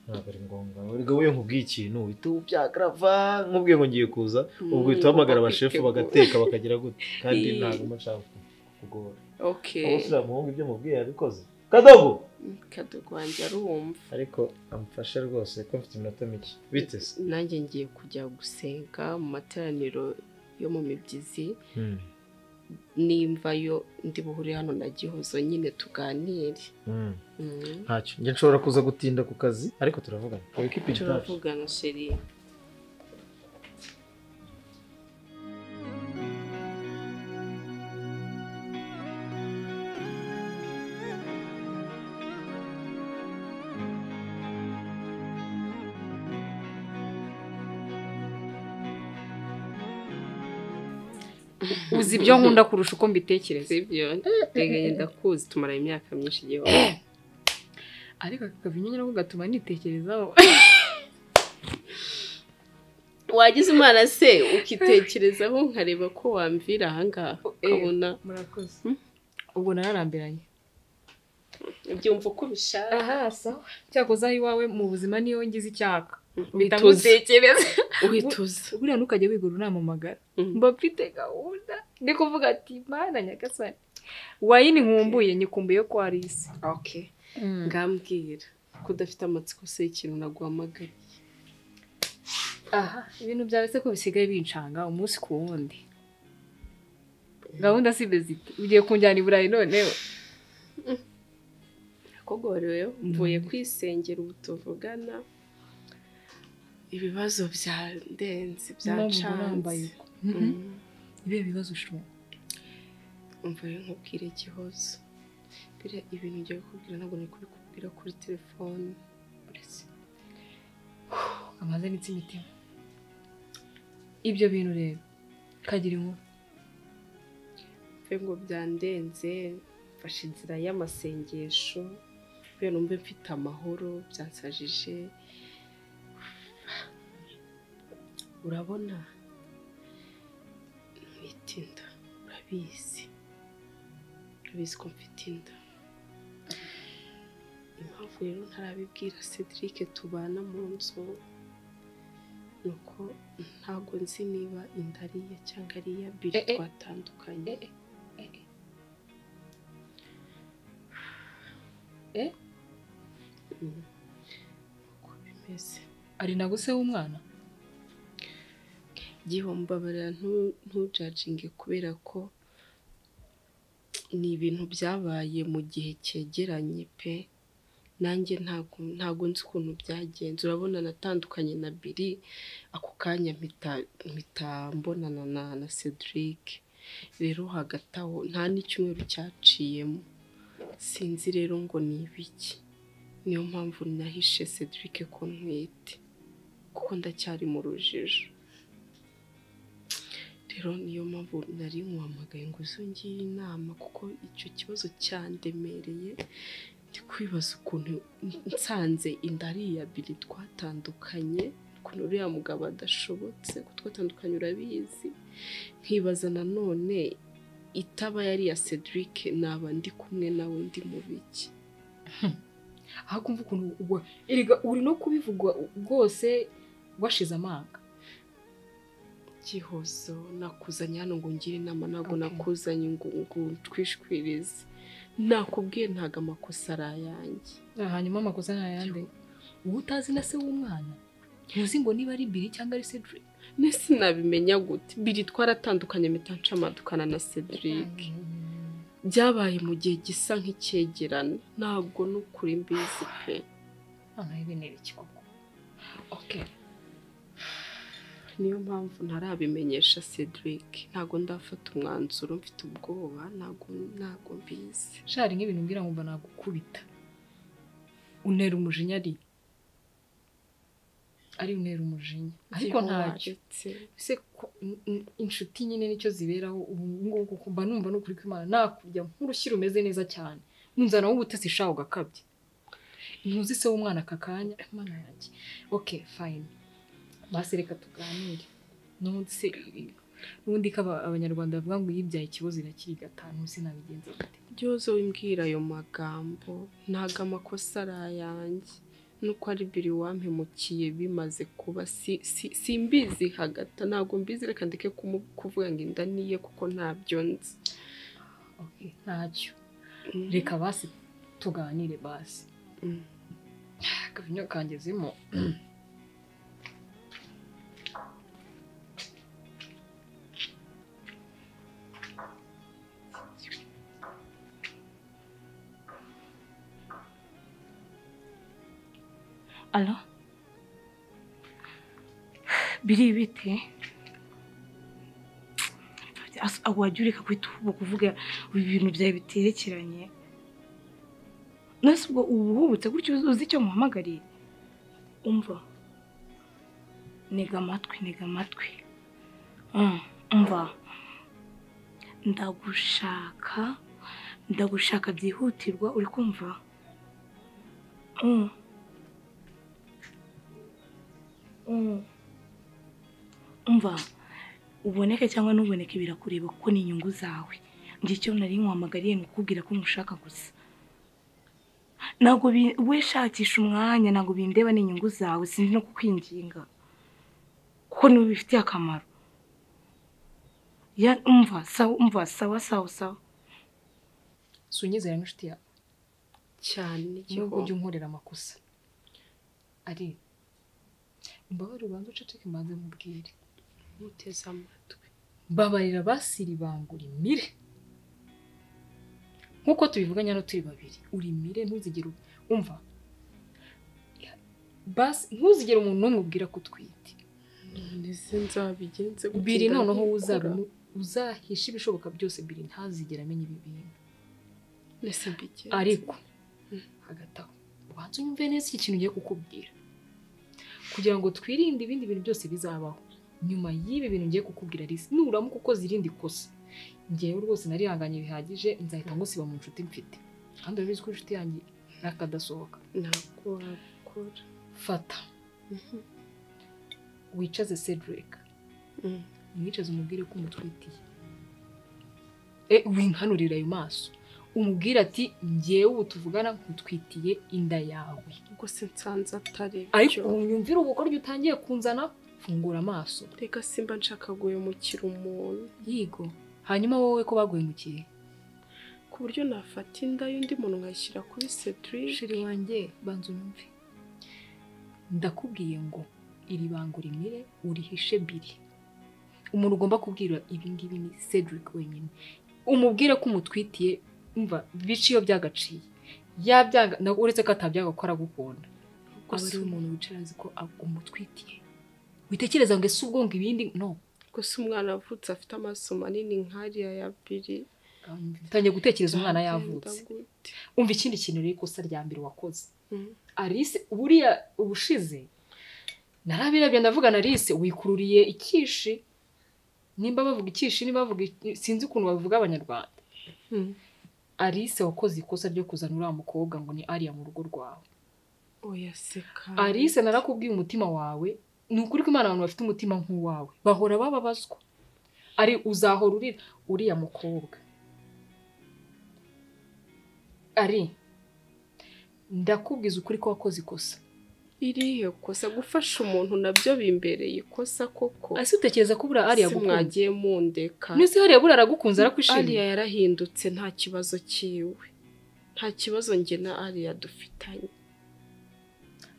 Speaker 3: Ntabwo ari ngombwa. Urega wowe nkubwiye ikintu uhita ubyagrava nkubwiye ngo ngiye kuza ubwo uhita uhamagara abashefu bagateka bakagira gute kandi ntabwo mashaka kugora.
Speaker 1: Okay.
Speaker 3: Usura muhungu ibyo mubwiye yabikoze. Kadogo
Speaker 1: wanjye arumva.
Speaker 3: Ariko amfashe rwose ko mfite iminota mike. Bite se?
Speaker 1: Nanjye ngiye kujya gusenga mu materaniro yo mu Mibyizi. Nimva yo ndi buhure hano na Gihozo nyine tuganire.
Speaker 3: Ntacyo nge nshobora kuza gutinda ku kazi ariko turavugana.
Speaker 1: Turavugana sheri.
Speaker 7: Uzi ibyo nkunda kurusha uko mbitekereza.
Speaker 1: Ibyo teganye ndakuzi tumara imyaka myinshi igihe.
Speaker 7: Ariko akavinyo nyine ko gatuma nitekerezaho.
Speaker 1: Wagize imana se ukitekerezaho nkareba ko wamvira ahangaha ukabona.
Speaker 7: Murakoze. Ubwo nararambiranye.
Speaker 1: Byumva uko bishaka.
Speaker 7: Aha sawa. Cyakoze aho iwawe mu buzima niyo ngize icyaka. Bitamutekereza.
Speaker 1: Uhituza.
Speaker 7: Buriya ntukajya wigura unamamagara. Mba mfite gahunda. Ndi kuvuga ati Mana Nyagasani. Wayini nkumbuye nyikumbuye ko ari isi.
Speaker 1: Okay. Ngambwira kudafite amatsiko se ikintu naguhamagaye.
Speaker 7: Aha, ibintu byawe se ko bisigaye bincanga umunsi ku wundi. Gahunda si bezite. Ugiye kunjyana i Burayi noneho.
Speaker 1: Kogorewe mvuye kwisengera ubutuvugana. Ibibazo byandenze byacanze.
Speaker 7: Ibe bibazo sho.
Speaker 1: Umvaye nkubwire Gihozo. Bire ibintu ngiye kukubwira ntabwo ni kubikubwira kuri telefone. Uretse.
Speaker 7: Amaze n'imitima. Ibyo bintu rero kagira inkuru.
Speaker 1: Mve ngo byandenze mfashe inzira y'amasengesho. Bire numve mfite amahoro byansajije. Urabona mfite inda urabizi ko mfite inda. Impamvu rero ntarabibwira Cedric tubana mu nzu nuko ntabwo nzi niba inda ari iye cyangwa ari iya Billy twatandukanye. Uko bimeze
Speaker 7: ari nago se w'umwana.
Speaker 1: Gihombabarira ntujajinge kubera ko ni ibintu byabaye mu gihe cyegeranye pe. Nanjye ntago nzi ukuntu byagenze. Urabona natandukanye na Billy ako kanya mpita mbonana na Cedric. Rero hagati aho nta n'icyumweru cyaciyemo. Sinzi rero ngo ni ibiki. Niyo mpamvu nahishe Cedric ko ntwite kuko ndacyari mu rujijo. Rero niyo mpamvu nari nkuhamagaye ngo uzongere inama kuko icyo kibazo cyandemereye. Ndi kwibaza ukuntu nsanze inda ari iya Billy twatandukanye, ukuntu uriya mugabo adashobotse ko twatandukanye urabizi. Nkibaza nanone itaba yari ya Cedric naba ndi kumwe nawe ndi mu biki.
Speaker 7: Aho kumva ukuntu erega uri no kubivugwa rwose washize amanga.
Speaker 1: Gihozo nakuzanye hano ngo ngire inama ntabwo nakuzanye ngo twishwirize. Nakubwiye ntago amakosa ari ayanjye.
Speaker 7: Hanyuma amakosa ni ayande. Ubu utazi na se w'umwana. Ntuzi ngo niba ari Billy cyangwa ari Cedric.
Speaker 1: Nese nabimenya gute? Billy twaratandukanye mitanca amadukana na Cedric. Byabaye mu gihe gisa nk'icyegerana. Ntabwo n'ukuri mbizi pe.
Speaker 7: Ibintu ikikoko. Okay.
Speaker 1: Niyo mpamvu ntarabimenyesha Cedric. Ntago ndafata umwanzuro mfite ubwoba. Ntago mbizi.
Speaker 7: Shari nk'ibintu mbwira ngo mba nagukubita. Untera umujinya ari. ari untera umujinya ariko ntacyo se inshuti nyine nicyo ziberaho ubu ngubu kumva numva no kuri kw'Imana nakujya nk'urushyira umeze neza cyane unzana w'ubutesi shaho ugakabye ntuzi se w'umwana aka kanya Imana yanjye okay fine basi reka tuganire n'ubundi ko abanyarwanda bavuga ngo yibyaye ikibazo irakiri gatanu sinabigenza gute
Speaker 1: byose wimbwira ayo magambo ntago amakosa ari ayanjye nuko ari biri wampemukiye bimaze kuba simbizi hagata ntago mbizi reka ndeke kuvuga ngo indaniye kuko ntabyo nzi
Speaker 7: okay ntacyo reka basi tuganire basi akavinyo kangezemo
Speaker 2: Alo? Biri bite? Wajya ureka kuvuga ibintu byawe biterekeranye. Nase ubwo ubuhubutse gutyo uzi icyo muhamagariye. Umva. Nega amatwi. Umva. Ndagushaka byihutirwa uri kumva? Umva uboneke cyangwa ntuboneke birakureba kuko ni inyungu zawe njye icyo nari nkwamagariye ni ukubwira ko mushaka gusa ntabwo we shakisha umwanya ntabwo bindeba ni inyungu zawe sinzi no kukwinginga kuko niwe bifitiye akamaro umva sawa
Speaker 7: sunyizera n'inshuti yawe
Speaker 1: cyane
Speaker 7: nubwo ujya unkorera amakosa ari mbabari ubanza uceceke mbanze mubwire
Speaker 1: muteze amatwi
Speaker 7: babarira basiri bangura imire nkuko tubivuganya no turi babiri uri imire ntuzigere umva basi ntuzigere umuntu n'umwe ubwira ko utwite
Speaker 1: ndetse nzabigenze
Speaker 7: biri noneho uzahisha ibishoboka byose biri ntazigera amenya ibi bintu
Speaker 1: nese mbigenze
Speaker 7: ariko hagati aho ubanza unyumve neza iki kintu ngiye kukubwira kugira ngo twirinde ibindi bintu byose bizabaho nyuma y'ibi bintu ngiye kukubwira risi nuramuka ukoze irindi kosa ngewe rwose narihanganye bihagije nzahita ngusiba mu nshuti mfite kandi urabizi ko inshuti yanjye nakadasohoka
Speaker 1: ntabwo wakora
Speaker 7: fata wicaze Cedric wicaze umubwire ko umutwitiye winkanurira ayo maso umubwira ati ngewe ubu tuvugana nkutwitiye inda yawe
Speaker 1: ubwo se nsanze atari
Speaker 7: ariko unyumvira ubukoryo utangiye kunzana fungura amaso
Speaker 1: reka simba nshaka guhemukira umuntu
Speaker 7: yigo hanyuma wowe ko baguhemukiye
Speaker 1: ku buryo nafata inda y'undi muntu nkayishyira kuri Cedric
Speaker 7: shiri wanjye banza unyumve ndakubwiye ngo iri bangura imire urihishe biri umuntu ugomba kubwira ibi ngibi ni Cedric wenyine umubwire ko umutwitiye umva biciyo byagaciye yabyanga uretse ko atabyaga gukora gukunda aba ari umuntu wicara azi ko umutwitiye witekereza ngo ese ubwo ngo ibindi no
Speaker 1: gusa umwana avutse afite amaso manini nk'ariya ya biri
Speaker 7: tangiye gutekereza umwana yavutse umva ikindi kintu rero ikosa rya mbere wakoze Alice buriya ubushize narabirabye ndavuga na Alice wikururiye ikishi nimba bavuga ikishi nimba bavuga sinzi ukuntu bavuga abanyarwanda Alice wakoze ikosa ryo kuzana uriya mukobwa ngo ni Aria mu rugo rwawe
Speaker 1: oya seka
Speaker 7: Alice narakubwiye umutima wawe ni ukuri ko Imana abantu bafite umutima nk'uwawe bahora bababazwa ari uzahora urira uriya mukobwa ari ndakubwiza ukuri ko wakoze ikosa
Speaker 1: irihe kosa gufasha umuntu nabyo bimbereye ikosa koko
Speaker 7: ase utekereza ko bura Aria
Speaker 1: mwagiye mundeka
Speaker 7: nise Aria bura aragukunze arakwishimiye
Speaker 1: Aria yarahindutse nta kibazo kiwe nta kibazo nge na Aria dufitanye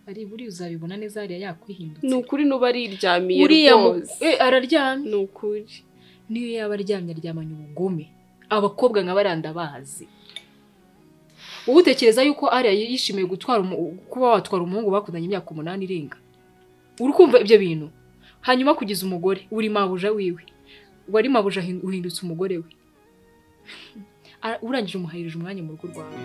Speaker 7: ari buri uzabibona neza Aria yakwihindutse
Speaker 1: ni ukuri nuba ariryamiye rwose
Speaker 7: araryamye
Speaker 1: ni ukuri
Speaker 7: niyo yaba aryamye aryamanye ubugome abakobwa nka baranda bazi ubu utekereza yuko Aria yishimiye kuba watwara umuhungu bakundanye imyaka 8 irenga uri kumva ibyo bintu hanyuma kugiza umugore uri mabuja wiwe wari mabuja uhindutse umugore we urangije umuhayirije umwanya mu rugo rwawe